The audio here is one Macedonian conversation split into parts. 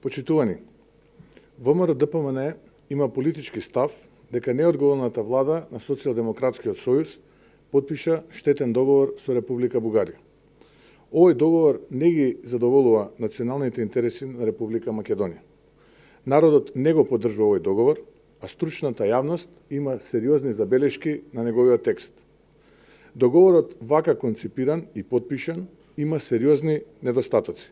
Почитувани, ВМРО-ДПМН има политички став дека неодговорната влада на Социјалдемократскиот сојуз потпиша штетен договор со Република Бугарија. Овој договор не ги задоволува националните интереси на Република Македонија. Народот не го поддржува овој договор, а стручната јавност има сериозни забелешки на неговиот текст. Договорот вака конципиран и потпишан има сериозни недостатоци.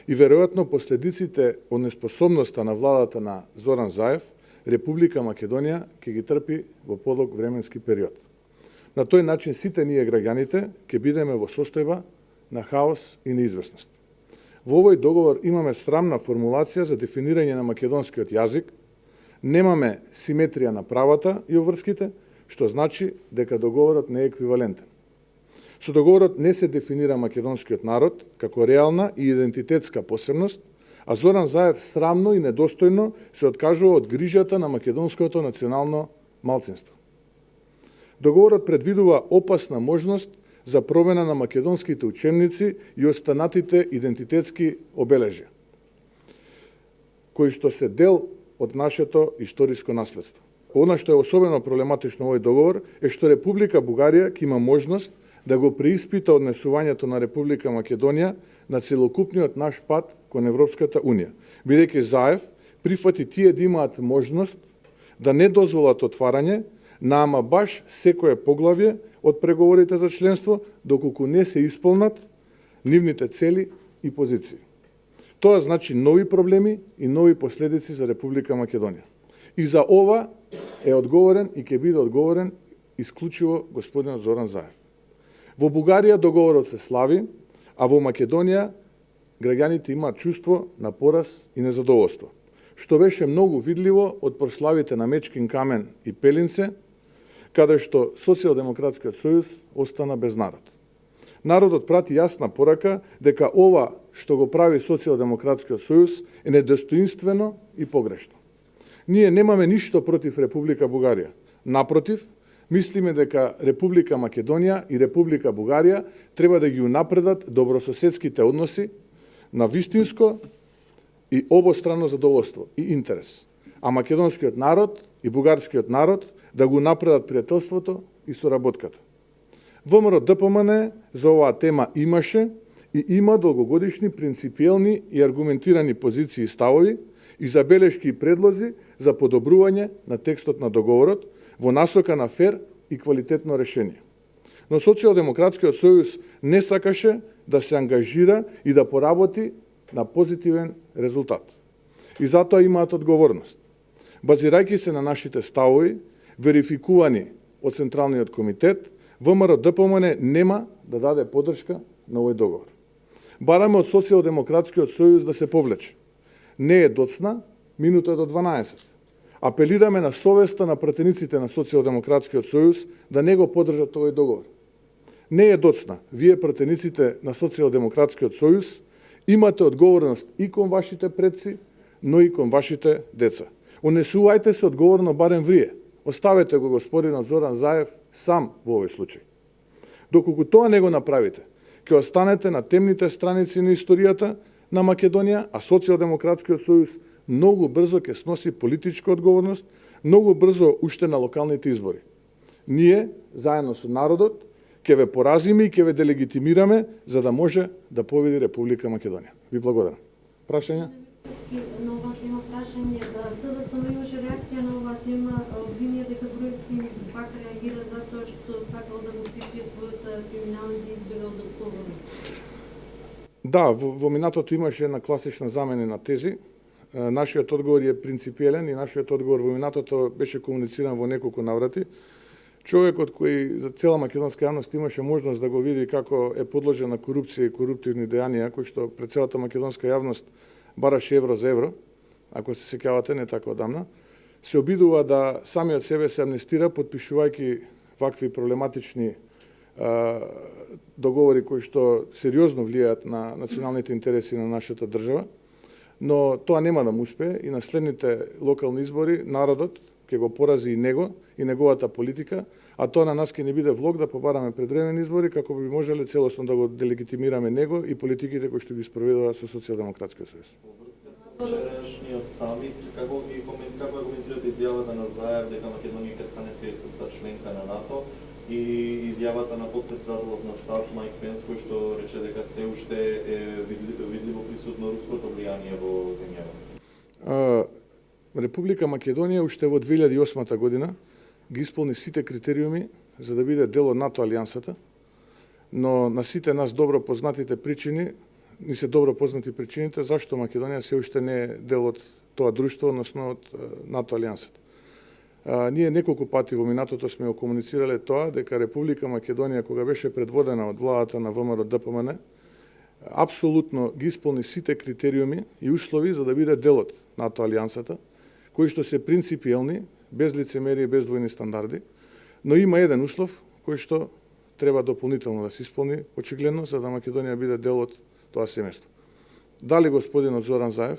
И веројатно последиците од неспособноста на владата на Зоран Заев, Република Македонија ќе ги трпи во подолг временски период. На тој начин сите ние граѓаните ќе бидеме во состојба на хаос и неизвестност. Во овој договор имаме срамна формулација за дефинирање на македонскиот јазик, немаме симетрија на правата и обврските, што значи дека договорот не е еквивалентен. Со договорот не се дефинира македонскиот народ како реална и идентитетска посебност, а Зоран Заев срамно и недостојно се откажува од грижата на македонското национално малцинство. Договорот предвидува опасна можност за промена на македонските учебници и останатите идентитетски обележја, кои што се дел од нашето историско наследство. Она што е особено проблематично овој договор е што Република Бугарија ќе има можност да го преиспита однесувањето на Република Македонија на целокупниот наш пат кон Европската Унија, бидејќи Заев прифати тие да имаат можност да не дозволат отварање на ама баш секое поглавје од преговорите за членство, доколку не се исполнат нивните цели и позиции. Тоа значи нови проблеми и нови последици за Република Македонија. И за ова е одговорен и ќе биде одговорен исклучиво господин Зоран Заев. Во Бугарија договорот се слави, а во Македонија граѓаните имаат чувство на пораз и незадоволство, што беше многу видливо од прославите на Мечкин камен и Пелинце, каде што Социјалдемократскиот сојуз остана без народ. Народот прати јасна порака дека ова што го прави Социјалдемократскиот сојуз е недостоинствено и погрешно. Ние немаме ништо против Република Бугарија. Напротив, мислиме дека Република Македонија и Република Бугарија треба да ги унапредат добрососедските односи на вистинско и обострано задоволство и интерес, а македонскиот народ и бугарскиот народ да го напредат пријателството и соработката. ВМРО-ДПМН за оваа тема имаше и има долгогодишни принципиелни и аргументирани позиции и ставови и забелешки и предлози за подобрување на текстот на договорот во насока на фер и квалитетно решение. Но Социјалдемократскиот сојуз не сакаше да се ангажира и да поработи на позитивен резултат. И затоа имаат одговорност. Базирајќи се на нашите ставови, верификувани од Централниот комитет, ВМРО-ДПМН нема да даде поддршка на овој договор. Бараме од Социјалдемократскиот сојуз да се повлече. Не е доцна, минута до 12. Апелираме на совеста на пратениците на Социјалдемократскиот сојуз да не го поддржат овој договор. Не е доцна. Вие, пратениците на Социјалдемократскиот сојуз, имате одговорност и кон вашите предци, но и кон вашите деца. Унесувајте се одговорно барем вие. Оставете го господинот Зоран Заев сам во овој случај. Доколку тоа не го направите, ќе останете на темните страници на историјата на Македонија, а Социјалдемократскиот сојуз многу брзо ќе сноси политичка одговорност, многу брзо уште на локалните избори. Ние, заедно со народот, ќе ве поразиме и ќе ве делегитимираме за да може да победи Република Македонија. Ви благодарам. Прашања? На оваа тема прашање, СДСМ имаше реакција на оваа тема, обвинија дека Груевски пак реагира затоа што сакал да го прикрие својата криминална да избега од одговорност. Да, во минатото имаше една класична замена на тези. Нашиот одговор е принципиелен и нашиот одговор во минатото беше комунициран во неколку наврати. Човекот кој за цела македонска јавност имаше можност да го види како е подложен на корупција и коруптивни дејанија, кои што пред целата македонска јавност бараше евро за евро, ако се сеќавате, не така одамна, се обидува да самиот себе се амнестира, подпишувајќи вакви проблематични договори кои што сериозно влијаат на националните интереси на нашата држава, но тоа нема да му успее и на следните локални избори народот ќе го порази и него и неговата политика, а тоа на нас ќе не биде влог да побараме предвремени избори како би можеле целосно да го делегитимираме него и политиките кои што ги спроведува со Социјалдемократскиот сојуз. Вчерашниот самит, како коментирате изјавата на Заев дека Македонија ќе стане 30-та членка на НАТО и изјавата на потпредседателот на САД Мајк Пенс кој што рече дека се уште е видливо присутно руското влијание во земјава? Република Македонија уште во 2008 година ги исполни сите критериуми за да биде дел од НАТО алијансата, но на сите нас добро познатите причини, ни се добро познати причините зашто Македонија се уште не е дел од тоа друштво, односно од НАТО алијансата. Ние неколку пати во минатото сме го комуницирале тоа дека Република Македонија кога беше предводена од владата на ВМРО ДПМН апсолутно ги исполни сите критериуми и услови за да биде дел од НАТО алијансата, кои што се принципиелни, без лицемерие, без двојни стандарди, но има еден услов кој што треба дополнително да се исполни, очигледно, за да Македонија биде дел од тоа семејство. Дали господинот Зоран Заев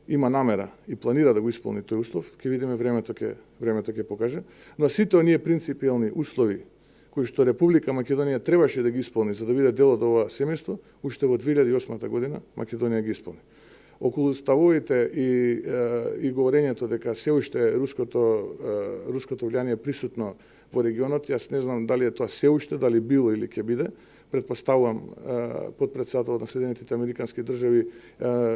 има намера и планира да го исполни тој услов, ќе видиме, времето ќе покаже, но сите оние принципиелни услови кои што Република Македонија требаше да ги исполни за да биде дел од ова семејство, уште во 2008 година Македонија ги исполни. Околу ставовите и говорењето дека се уште руското влијание присутно во регионот, јас не знам дали е тоа се уште, дали било или ќе биде. Предпоставувам потпредседателот на Соединетите Американски држави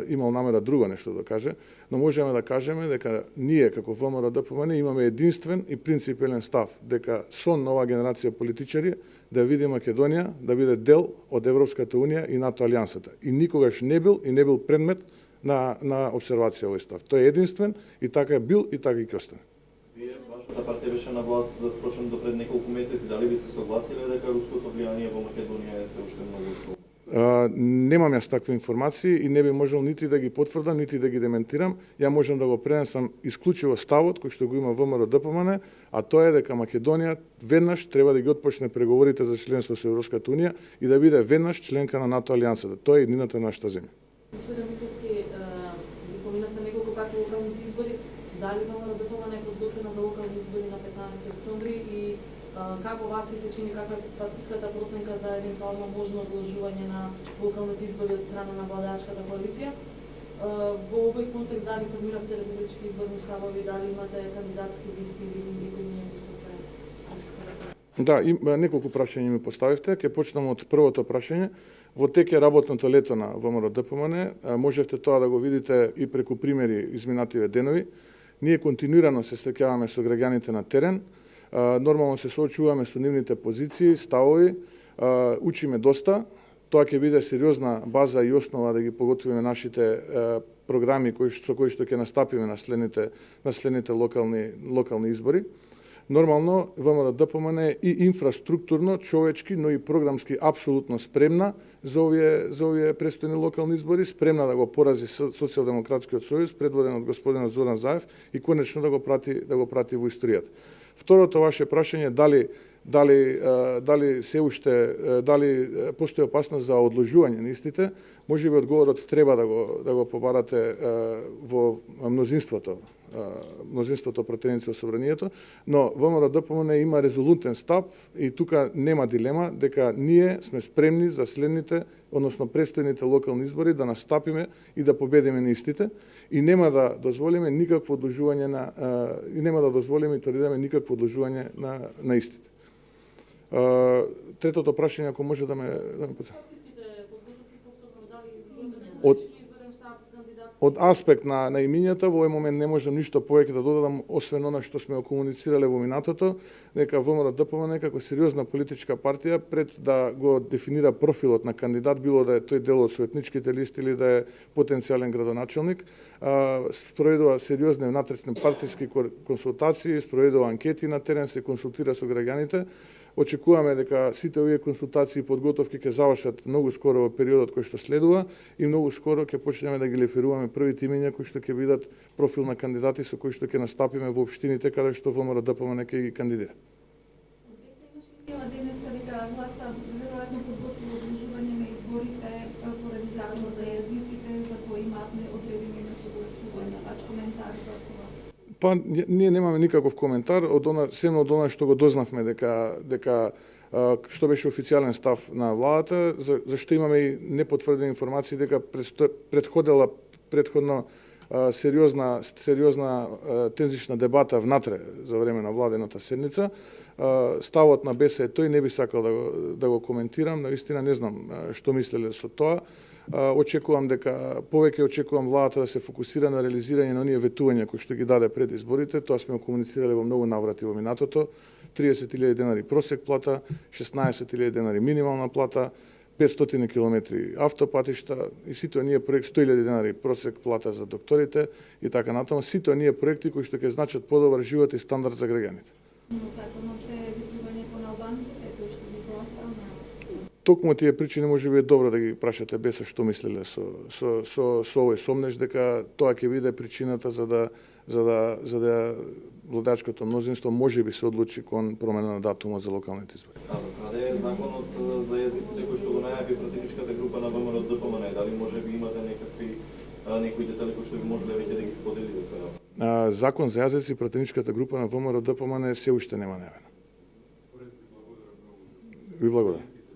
имал намера друго нешто да каже, но можеме да кажеме дека ние како ВМРО ДПМН имаме единствен и принципиелен став дека сон на оваа генерација политичари да види Македонија да биде дел од Европската унија и НАТО алијансата. И никогаш не бил предмет на обсервација овој став. Тој е единствен и така е бил и така и ќе остане. Вие, вашата партија беше на власт впрочем до пред неколку месеци, дали би се согласиле дека руското влијание во Македонија е се уште многу силно? Немам јас такви информации и не би можел нити да ги потврдам, нити да ги дементирам. Ја можам да го пренесам исклучиво ставот кој што го има ВМРО ДПМН, а тоа е дека Македонија веднаш треба да ги отпочне преговорите за членство со Европската унија и да биде веднаш членка на НАТО алијансата. Тоа е иднината на нашата земја. Господин Мислевски, ги споменавте неколку како локалните избори, дали ВМРО ДПМН е подготвена за локални избори на 15 октомври и како вас ви се чини, каква е партиската проценка за евентуално можно одложување на локалните избори од страна на владачката коалиција? Во овој контекст дали формиравте републички изборни штабови, дали имате кандидатски листи или некои не ги поставите? Да, неколку прашања ми поставивте. Ќе почнам од првото прашање. Во тек е работното лето на ВМРО ДПМН. Можевте тоа да го видите и преку примери изминативе денови. Ние континуирано се среќаваме со граѓаните на терен. Нормално се соочуваме со нивните позиции, ставови, учиме доста. Тоа ќе биде сериозна база и основа да ги поготвиме нашите програми со кои што ќе настапиме на следните локални избори. Нормално, ВМРО ДПМН е и инфраструктурно, човечки, но и програмски апсолутно спремна за овие престојни локални избори, спремна да го порази Социјалдемократскиот сојуз, предводен од господинот Зоран Заев и конечно да го прати во историјата. Второто ваше прашање дали се уште постои опасност за одложување на истите, можеби одговорот треба да го побарате во мнозинството пратеници во собранието, но ВМРО ДПМН има резолутен став и тука нема дилема дека ние сме спремни за следните, односно престојните локални избори да настапиме и да победиме на истите и нема да дозволиме никакво одложување и толерираме никакво одложување на истите. Третото прашање, ако може да ме Од аспект на имињата, во овој момент не можам ништо повеќе да додадам, освен она што сме го комуницирале во минатото, дека ВМРО ДПМН како сериозна политичка партија, пред да го дефинира профилот на кандидат, било да е тој дел од советничките листи или да е потенцијален градоначелник, спроведува сериозни внатрешни партиски консултации, спроведува анкети на терен, се консултира со граѓаните. Очекуваме дека сите овие консултации и подготовки ќе завршат многу скоро во периодот кој што следува и многу скоро ќе почнеме да ги лефируваме првите имиња кои што ќе бидат профил на кандидати со кои што ќе настапиме во општините каде што ВМРО ДПМН ќе ги кандидира. Денеска дека власта веројатно подготвува одложување на изборите поради Закон за јазиците за кои имаат неодредени несогласувања. Ваш коментар за това? Па ние немаме никаков коментар од она што го дознавме дека што беше официјален став на владата, зашто имаме и непотврдени информации дека предходно сериозна тензична дебата внатре за време на владената седница. Ставот на БЕС е тој, не би сакал да го коментирам, наистина не знам што мислеле со тоа. Очекувам повеќе очекувам владата да се фокусира на реализирање на оние ветувања кои што ги даде пред изборите. Тоа сме комуницирали во многу наврати во минатото. 30.000 денари просек плата, 16.000 денари минимална плата, 500 километри автопатишта и сите оние проекти, 100.000 денари просек плата за докторите и така натаму. Сите оние проекти кои што ќе значат подобар живот и стандард за граѓаните. Но законот е ветувањето на албанците, тој што ги гласа на... Токму тие причини може би е добро да ги прашате без што мислеле со овој сомнеш дека тоа ќе биде причината за да владачкото мнозинство може би се одлучи кон промена на датума за локалните избори. Каде е законот за јазиците кој што го најави пратеничката група на ВМРО ДПМН? Дали може би имате некои детали кои што би можеле веќе да ги споделите со нас? Закон за јазици пратеничката група на ВМРО ДПМН се уште нема најавена. Ви благодарам.